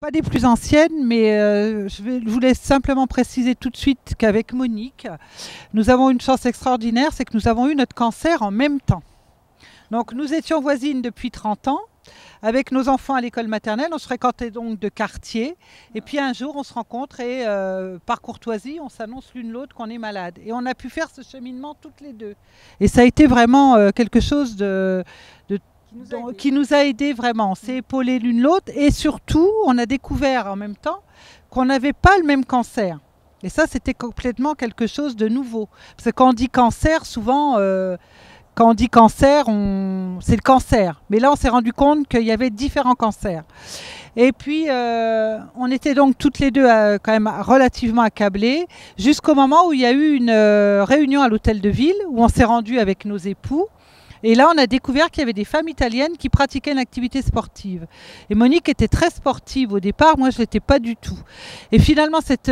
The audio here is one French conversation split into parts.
Pas des plus anciennes, mais je voulais simplement préciser tout de suite qu'avec Monique, nous avons une chance extraordinaire, c'est que nous avons eu notre cancer en même temps. Donc nous étions voisines depuis 30 ans. Avec nos enfants à l'école maternelle, on se fréquentait donc de quartier. Et puis un jour, on se rencontre et par courtoisie, on s'annonce l'une l'autre qu'on est malade. Et on a pu faire ce cheminement toutes les deux. Et ça a été vraiment quelque chose de qui nous a aidés vraiment. On s'est épaulés l'une l'autre et surtout, on a découvert en même temps qu'on n'avait pas le même cancer. Et ça, c'était complètement quelque chose de nouveau. Parce que quand on dit cancer, souvent, quand on dit cancer, c'est le cancer. Mais là, on s'est rendu compte qu'il y avait différents cancers. Et puis, on était donc toutes les deux quand même relativement accablées, jusqu'au moment où il y a eu une réunion à l'hôtel de ville, où on s'est rendu avec nos époux. Et là, on a découvert qu'il y avait des femmes italiennes qui pratiquaient une activité sportive. Et Monique était très sportive au départ, moi je ne l'étais pas du tout. Et finalement, cette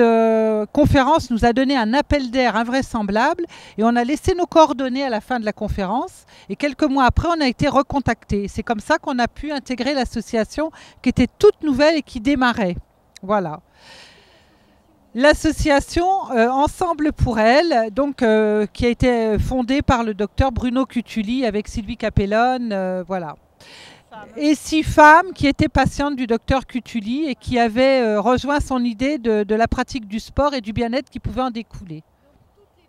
conférence nous a donné un appel d'air invraisemblable et on a laissé nos coordonnées à la fin de la conférence. Et quelques mois après, on a été recontactés. C'est comme ça qu'on a pu intégrer l'association qui était toute nouvelle et qui démarrait. Voilà. L'association Ensemble pour elle, donc, qui a été fondée par le docteur Bruno Cutuli avec Sylvie Capellone, voilà. Et 6 femmes qui étaient patientes du docteur Cutuli et qui avaient rejoint son idée de la pratique du sport et du bien-être qui pouvait en découler.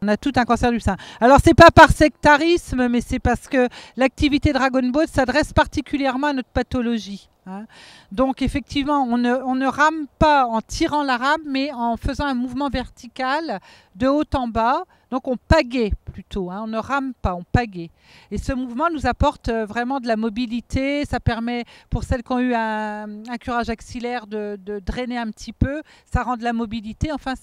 On a tout un cancer du sein. Alors, c'est pas par sectarisme, mais c'est parce que l'activité Dragon Boat s'adresse particulièrement à notre pathologie. Hein. Donc, effectivement, on ne rame pas en tirant la rame, mais en faisant un mouvement vertical de haut en bas. Donc, on pagaie plutôt. Hein. On ne rame pas, on pagaie. Et ce mouvement nous apporte vraiment de la mobilité. Ça permet, pour celles qui ont eu un curage axillaire, de drainer un petit peu. Ça rend de la mobilité. Enfin,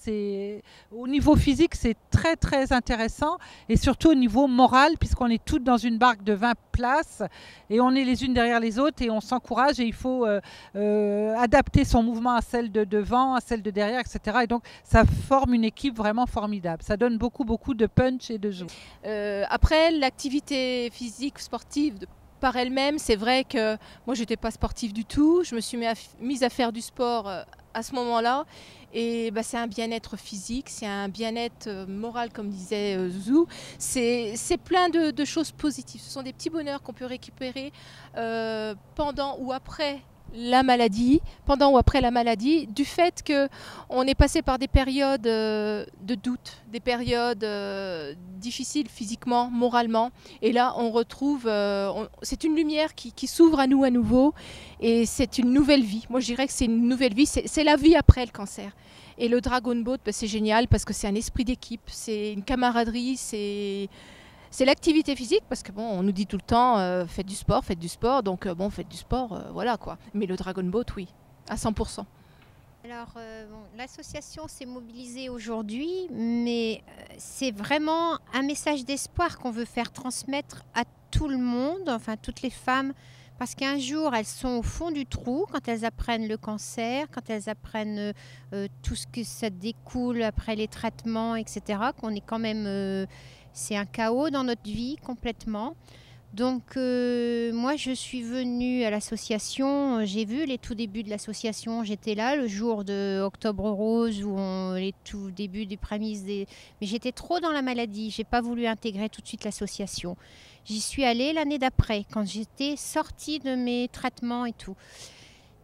au niveau physique, c'est très, très intéressant. Et surtout au niveau moral, puisqu'on est toutes dans une barque de 20 places. Et on est les unes derrière les autres et on s'encourage. Et il faut adapter son mouvement à celle de devant, à celle de derrière, etc. Et donc, ça forme une équipe vraiment formidable. Ça donne beaucoup, beaucoup de punch et de joie. Après, l'activité physique sportive par elle-même, c'est vrai que moi, je n'étais pas sportive du tout. Je me suis mise à faire du sport à ce moment-là. Et bah, c'est un bien-être physique, c'est un bien-être moral, comme disait Zouzou. C'est plein de choses positives. Ce sont des petits bonheurs qu'on peut récupérer pendant ou après la maladie, du fait qu'on est passé par des périodes de doute, des périodes difficiles physiquement, moralement. Et là, on retrouve, c'est une lumière qui s'ouvre à nous à nouveau et c'est une nouvelle vie. Moi, je dirais que c'est une nouvelle vie, c'est la vie après le cancer. Et le Dragon Boat, bah, c'est génial parce que c'est un esprit d'équipe, c'est une camaraderie, c'est l'activité physique parce que bon, on nous dit tout le temps faites du sport, donc bon, faites du sport, voilà quoi. Mais le Dragon Boat, oui, à 100%. Alors, l'association s'est mobilisée aujourd'hui, mais c'est vraiment un message d'espoir qu'on veut faire transmettre à tout le monde, enfin toutes les femmes, parce qu'un jour, elles sont au fond du trou quand elles apprennent le cancer, quand elles apprennent tout ce que ça découle après les traitements, etc., qu'on est quand même... c'est un chaos dans notre vie complètement. Donc moi je suis venue à l'association, j'ai vu les tout débuts de l'association, j'étais là le jour de Octobre Rose où les tout débuts des prémices mais j'étais trop dans la maladie, j'ai pas voulu intégrer tout de suite l'association. J'y suis allée l'année d'après quand j'étais sortie de mes traitements et tout.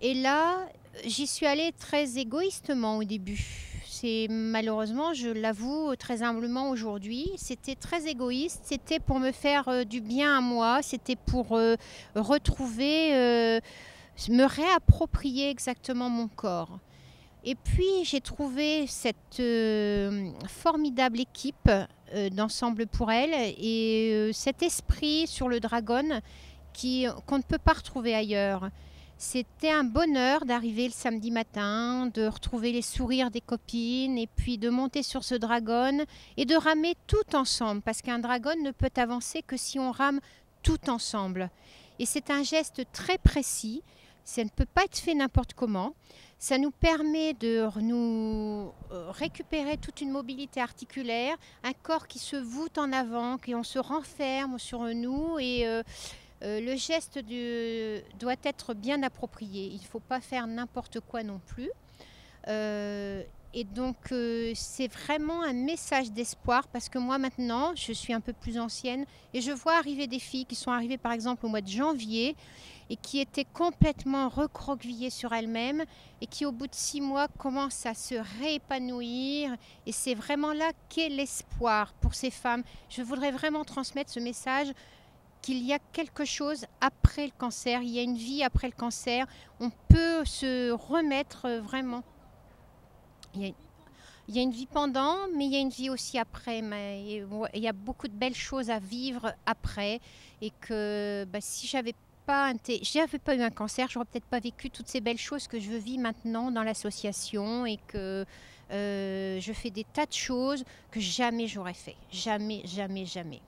Et là j'y suis allée très égoïstement au début. C'est malheureusement, je l'avoue très humblement aujourd'hui, c'était très égoïste, c'était pour me faire du bien à moi, c'était pour retrouver, me réapproprier exactement mon corps. Et puis j'ai trouvé cette formidable équipe d'Ensemble pour elle et cet esprit sur le Dragon qu'on ne peut pas retrouver ailleurs. C'était un bonheur d'arriver le samedi matin, de retrouver les sourires des copines et puis de monter sur ce dragon et de ramer tout ensemble parce qu'un dragon ne peut avancer que si on rame tout ensemble. Et c'est un geste très précis, ça ne peut pas être fait n'importe comment. Ça nous permet de nous récupérer toute une mobilité articulaire, un corps qui se voûte en avant, qu'on se renferme sur nous et Le geste doit être bien approprié. Il ne faut pas faire n'importe quoi non plus. Et donc, c'est vraiment un message d'espoir parce que moi, maintenant, je suis un peu plus ancienne et je vois arriver des filles qui sont arrivées, par exemple, au mois de janvier et qui étaient complètement recroquevillées sur elles-mêmes et qui, au bout de 6 mois, commencent à se réépanouir. Et c'est vraiment là qu'est l'espoir pour ces femmes. Je voudrais vraiment transmettre ce message qu'il y a quelque chose après le cancer, il y a une vie après le cancer. On peut se remettre vraiment. Il y a une vie pendant, mais il y a une vie aussi après. Mais il y a beaucoup de belles choses à vivre après. Et que si j'avais pas eu un cancer, j'aurais peut-être pas vécu toutes ces belles choses que je vis maintenant dans l'association. Et que je fais des tas de choses que jamais j'aurais fait. Jamais, jamais, jamais.